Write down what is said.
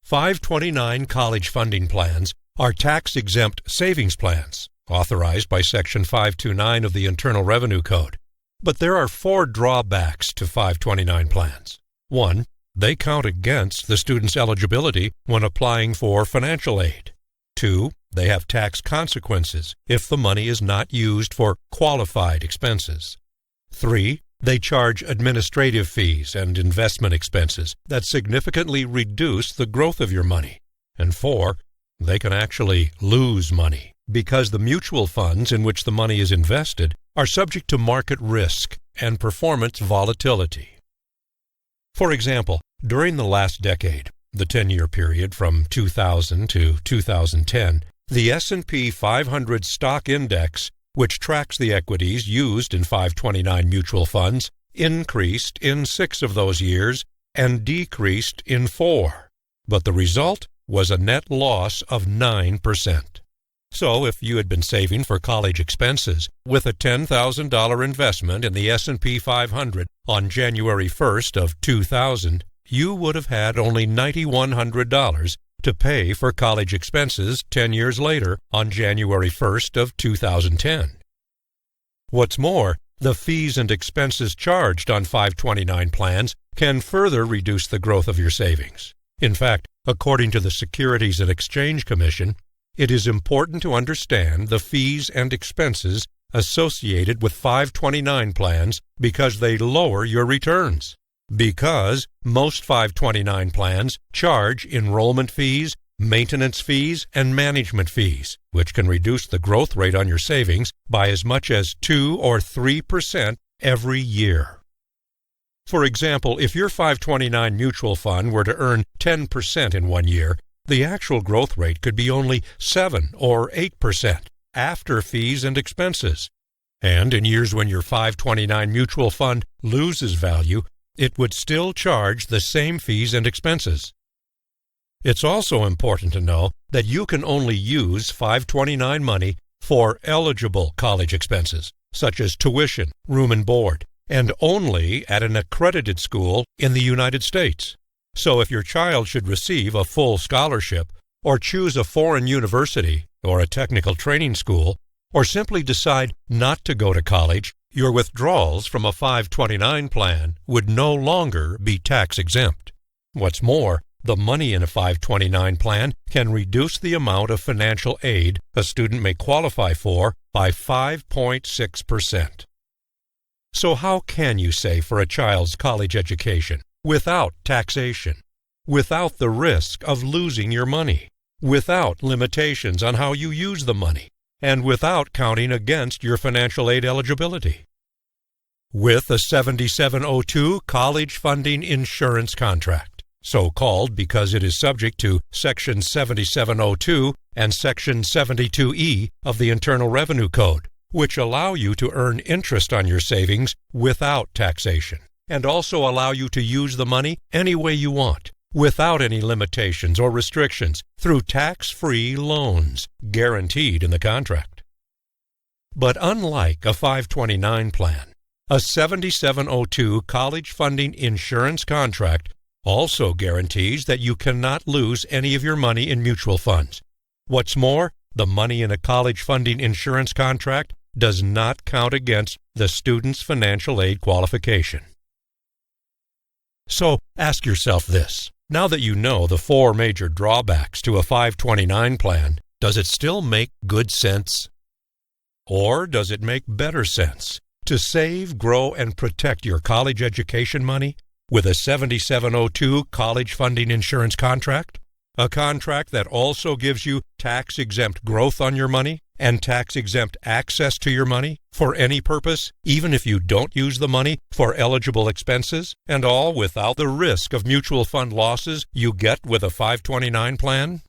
529 college funding plans are tax-exempt savings plans, authorized by Section 529 of the Internal Revenue Code. But there are 4 drawbacks to 529 plans. 1. They count against the student's eligibility when applying for financial aid. 2. They have tax consequences if the money is not used for qualified expenses. 3. They charge administrative fees and investment expenses that significantly reduce the growth of your money. And 4. They can actually lose money because the mutual funds in which the money is invested are subject to market risk and performance volatility. For example, during the last decade, the 10-year period from 2000 to 2010, the S&P 500 stock index, which tracks the equities used in 529 mutual funds, increased in 6 of those years and decreased in 4. But the result was a net loss of 9%. So if you had been saving for college expenses with a $10,000 investment in the S&P 500 on January 1st of 2000, you would have had only $9,100 to pay for college expenses 10 years later on January 1st of 2010. What's more, the fees and expenses charged on 529 plans can further reduce the growth of your savings. In fact, according to the Securities and Exchange Commission, it is important to understand the fees and expenses associated with 529 plans because they lower your returns. Because most 529 plans charge enrollment fees, maintenance fees, and management fees, which can reduce the growth rate on your savings by as much as 2 or 3% every year. For example, if your 529 mutual fund were to earn 10% in 1 year, the actual growth rate could be only 7 or 8% after fees and expenses. And in years when your 529 mutual fund loses value, it would still charge the same fees and expenses. It's also important to know that you can only use 529 money for eligible college expenses, such as tuition, room and board, and only at an accredited school in the United States. So if your child should receive a full scholarship, or choose a foreign university or a technical training school, or simply decide not to go to college, your withdrawals from a 529 plan would no longer be tax-exempt. What's more, the money in a 529 plan can reduce the amount of financial aid a student may qualify for by 5.6%. So how can you save for a child's college education without taxation, without the risk of losing your money, without limitations on how you use the money, and without counting against your financial aid eligibility? With a 7702 college funding insurance contract, so called because it is subject to Section 7702 and Section 72E of the Internal Revenue Code, which allow you to earn interest on your savings without taxation, and also allow you to use the money any way you want, without any limitations or restrictions, through tax-free loans guaranteed in the contract. But unlike a 529 plan, a 7702 college funding insurance contract also guarantees that you cannot lose any of your money in mutual funds. What's more, the money in a college funding insurance contract does not count against the student's financial aid qualification. So ask yourself this. Now that you know the 4 major drawbacks to a 529 plan, does it still make good sense? Or does it make better sense to save, grow, and protect your college education money with a 7702 college funding insurance contract? A contract that also gives you tax-exempt growth on your money and tax-exempt access to your money for any purpose, even if you don't use the money for eligible expenses, and all without the risk of mutual fund losses you get with a 529 plan?